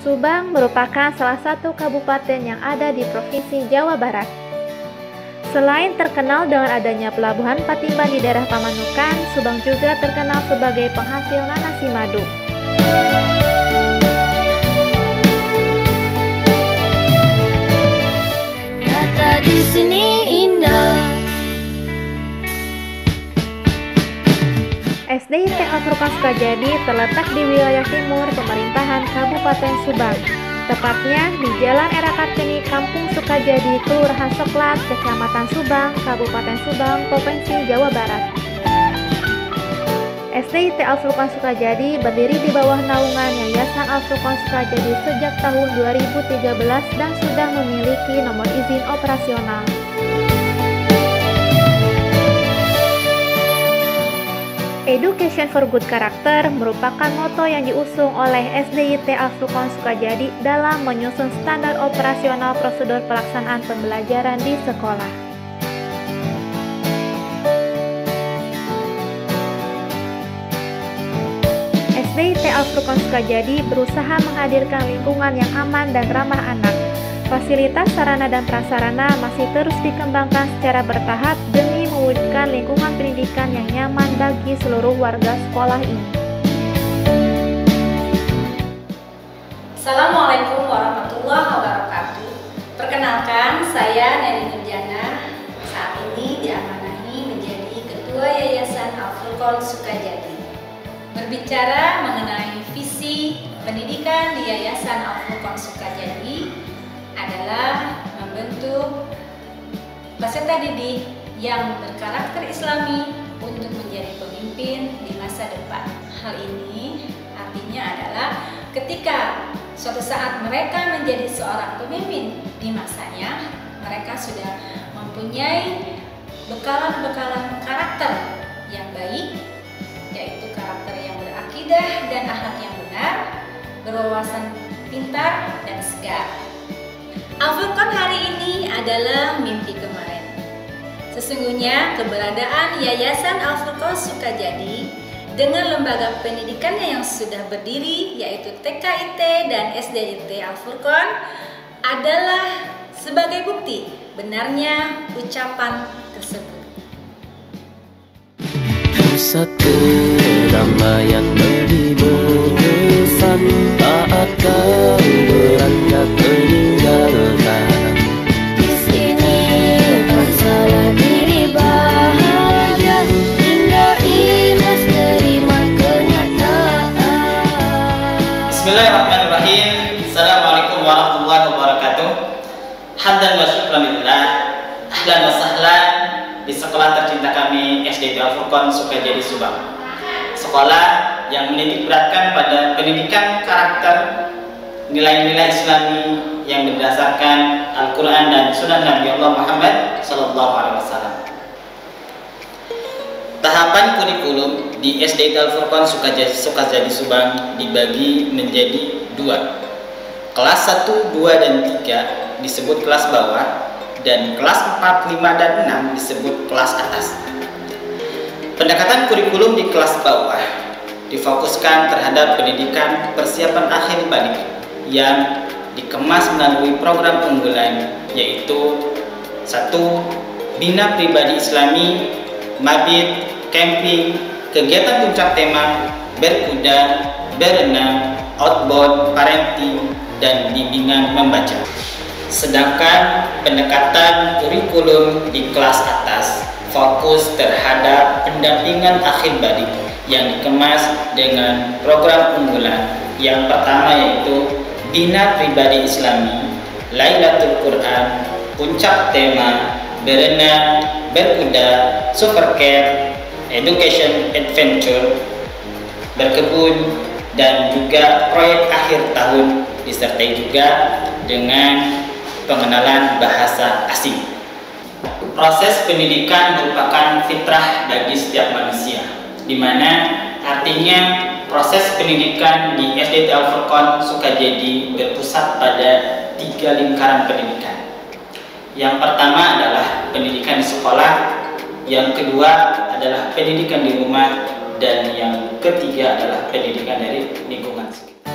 Subang merupakan salah satu kabupaten yang ada di Provinsi Jawa Barat. Selain terkenal dengan adanya pelabuhan Patimban di daerah Pamanukan, Subang juga terkenal sebagai penghasil nanasi madu. Ternyata di sini indah. SDIT Al-Furqan Sukajadi terletak di wilayah timur pemerintahan Kabupaten Subang, tepatnya di Jalan Era Kartini, Kampung Sukajadi, Kelurahan Soklat, Kecamatan Subang, Kabupaten Subang, Provinsi Jawa Barat. SDIT Al-Furqan Sukajadi berdiri di bawah naungan Yayasan Al-Furqan Sukajadi sejak tahun 2013 dan sudah memiliki nomor izin operasional. Education for Good Character merupakan moto yang diusung oleh SDIT Al-Furqan Sukajadi dalam menyusun standar operasional prosedur pelaksanaan pembelajaran di sekolah. SDIT Al-Furqan Sukajadi berusaha menghadirkan lingkungan yang aman dan ramah anak. Fasilitas sarana dan prasarana masih terus dikembangkan secara bertahap demi mewujudkan lingkungan pendidikan yang nyaman bagi seluruh warga sekolah ini. Assalamualaikum warahmatullahi wabarakatuh. Perkenalkan, saya Neni Nurjana. Saat ini diamanahi menjadi Ketua Yayasan Al-Furqan Sukajadi. Berbicara mengenai visi pendidikan di Yayasan Al-Furqan Sukajadi adalah membentuk peserta didik yang berkarakter Islami untuk menjadi pemimpin di masa depan. Hal ini artinya adalah ketika suatu saat mereka menjadi seorang pemimpin di masanya, mereka sudah mempunyai bekalan-bekalan karakter yang baik, yaitu karakter yang berakidah dan akhlak yang benar, berwawasan pintar dan segar. Al-Furqan hari ini adalah mimpi kemarin. Sesungguhnya keberadaan Yayasan Al-Furqan Sukajadi dengan lembaga pendidikannya yang sudah berdiri yaitu TKIT dan SDIT Al-Furqan adalah sebagai bukti benarnya ucapan tersebut. Pusat kedamaian menimbulkan saat kau beranjak meninggalkan. Di sini masalah diri bahagia hingga ikhlas terima kenyataan. Bismillahirrahmanirrahim. Assalamualaikum warahmatullahi wabarakatuh. Hamdan wa syukran lillah. Ahlan wa sahlan di sekolah tercinta kami SDIT Al-Furqan Sukajadi Subang. Sekolah yang menitik beratkan pada pendidikan karakter, nilai-nilai Islami yang berdasarkan Al-Quran dan Sunnah Nabi Allah Muhammad SAW. Tahapan kurikulum di SDIT Al-Furqan Sukajadi Subang dibagi menjadi dua. Kelas 1, 2, dan 3 disebut kelas bawah, dan kelas 4, 5, dan 6 disebut kelas atas. Pendekatan kurikulum di kelas bawah difokuskan terhadap pendidikan persiapan akhir balik yang dikemas melalui program unggulan, yaitu 1. Bina pribadi Islami, mabit, camping, kegiatan puncak tema, berkuda, berenang, outbound, parenting, dan bimbingan membaca. Sedangkan pendekatan kurikulum di kelas atas fokus terhadap pendampingan akhir balik yang dikemas dengan program unggulan. Yang pertama yaitu Bina Pribadi Islami, Lailatul Quran, Puncak Tema, Berenang, Berkuda, Supercare, Education Adventure, Berkebun, dan juga proyek akhir tahun, disertai juga dengan pengenalan bahasa asing. Proses pendidikan merupakan fitrah bagi setiap manusia, di mana artinya proses pendidikan di SDIT Al-Furqan Sukajadi berpusat pada 3 lingkaran pendidikan. Yang pertama adalah pendidikan di sekolah, yang kedua adalah pendidikan di rumah, dan yang ketiga adalah pendidikan dari lingkungan sekitar.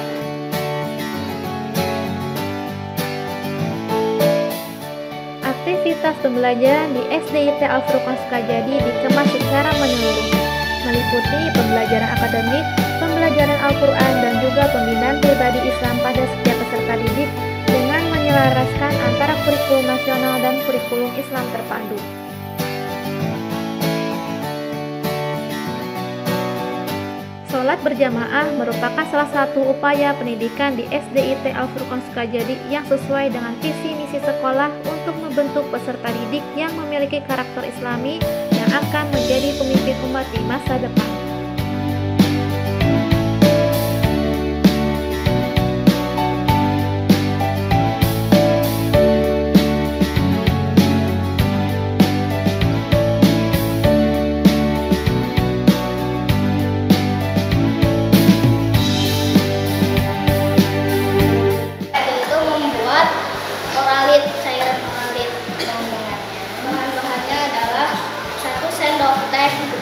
pembelajaran di SDIT Al-Furqon Sukajadi dikemas secara menyeluruh, meliputi pembelajaran akademik, pembelajaran Al-Quran, dan juga pembinaan pribadi Islam pada setiap peserta didik dengan menyelaraskan antara kurikulum nasional dan kurikulum Islam terpadu. Sholat berjamaah merupakan salah satu upaya pendidikan di SDIT Al-Furqon Sukajadi yang sesuai dengan visi misi sekolah untuk membentuk peserta didik yang memiliki karakter Islami yang akan menjadi pemimpin umat di masa depan.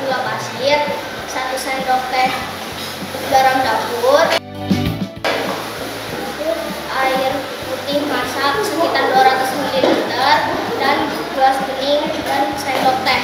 Gula pasir, 1 sendok teh garam dapur, air putih masak sekitar 200 ml, dan gelas bening dan sendok teh.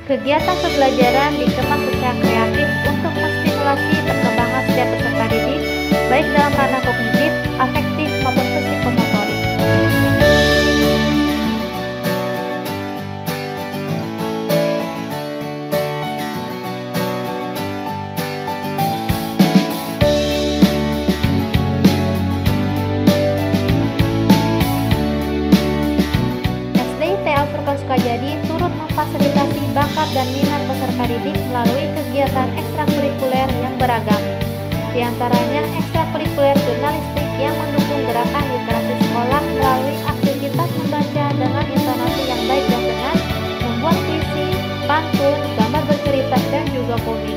Kegiatan pembelajaran dikemas secara kreatif untuk menstimulasi perkembangan setiap peserta didik, baik dalam ranah kognitif, afektif, maupun psikomotorik. SDIT Al-Furqon Sukajadi turut memfasilitasi bakat dan minat peserta didik melalui kegiatan ekstrakurikuler yang beragam. Di antaranya ekstrakurikuler jurnalistik yang mendukung gerakan literasi sekolah melalui aktivitas membaca dengan intonasi yang baik dan benar, membuat puisi, pantun, gambar bercerita, dan juga komik.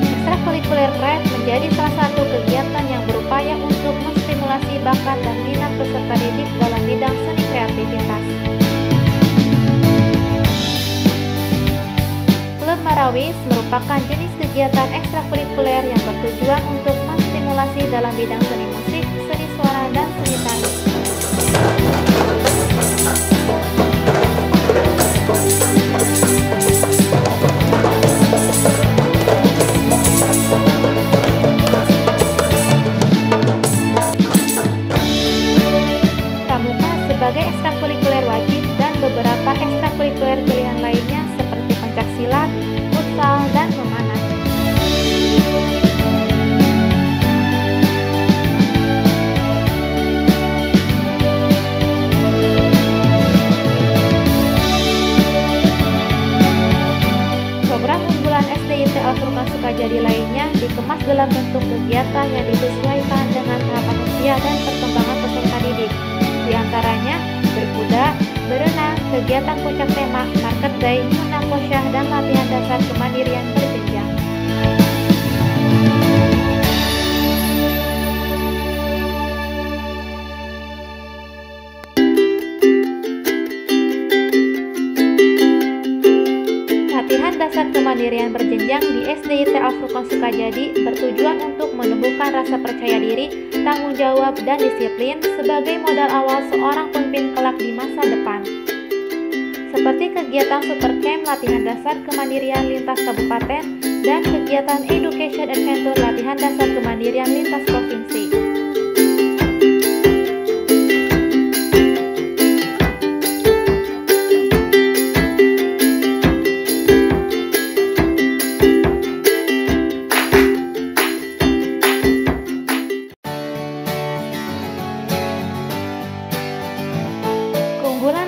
Ekstrakurikuler KREF menjadi salah satu kegiatan yang berupaya untuk menstimulasi bakat dan minat peserta didik dalam bidang seni kreativitas. Klub Marawis merupakan jenis kegiatan ekstrakurikuler yang bertujuan untuk menstimulasi dalam bidang seni musik, seni suara, dan seni tari. Sebagai ekstrakurikuler wajib dan beberapa ekstrakurikuler pilihan lainnya seperti pencaksilat, futsal, dan memanah. Program unggulan SDIT Al-Furqon Sukajadi lainnya dikemas dalam bentuk kegiatan yang disesuaikan dengan tahapan usia dan perkembangan peserta didik. Di antaranya berkuda, berenang, kegiatan puncak tema, market day, munakosyah, dan latihan dasar kemandirian berjenjang. Latihan dasar kemandirian berjenjang di SDIT Al-Furqon Sukajadi bertujuan untuk menumbuhkan rasa percaya diri, tanggung jawab, dan disiplin sebagai modal awal seorang pemimpin kelak di masa depan. Seperti kegiatan Supercamp latihan dasar kemandirian lintas kabupaten dan kegiatan Education Adventure latihan dasar kemandirian lintas provinsi.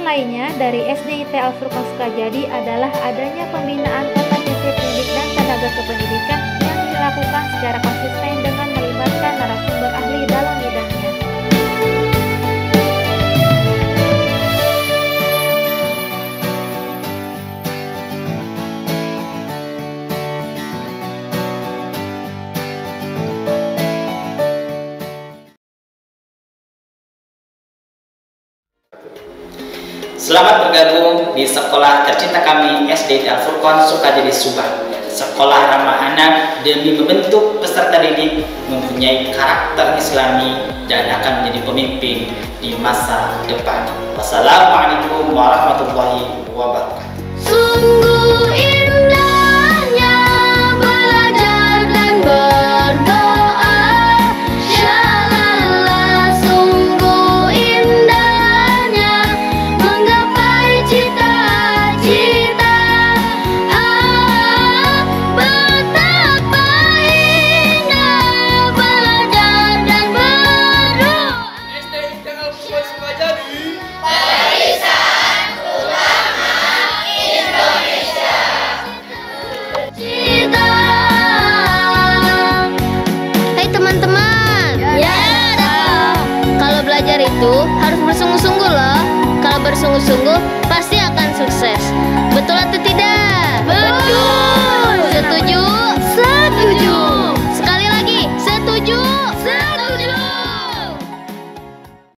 Lainnya dari SDIT Al-Furqon Sukajadi adalah adanya pembinaan kompetensi pendidik dan tenaga kependidikan yang dilakukan secara konsisten dengan melibatkan narasumber ahli dalam bidangnya. Selamat bergabung di sekolah tercinta kami SD Al-Furqon Sukajadi Subang. Sekolah ramah anak demi membentuk peserta didik mempunyai karakter Islami dan akan menjadi pemimpin di masa depan. Wassalamualaikum warahmatullahi wabarakatuh. Sungguh indahnya belajar dan berdoa. Shalala, sungguh indahnya menggapai cita-cita. Betapa indah belajar dan berdoa. SD Al-Furqon Sukajadi. Cita. Hai teman-teman. Ya. Kalau belajar itu harus bersungguh-sungguh loh. Kalau bersungguh-sungguh pasti akan sukses. Betul atau tidak? Betul.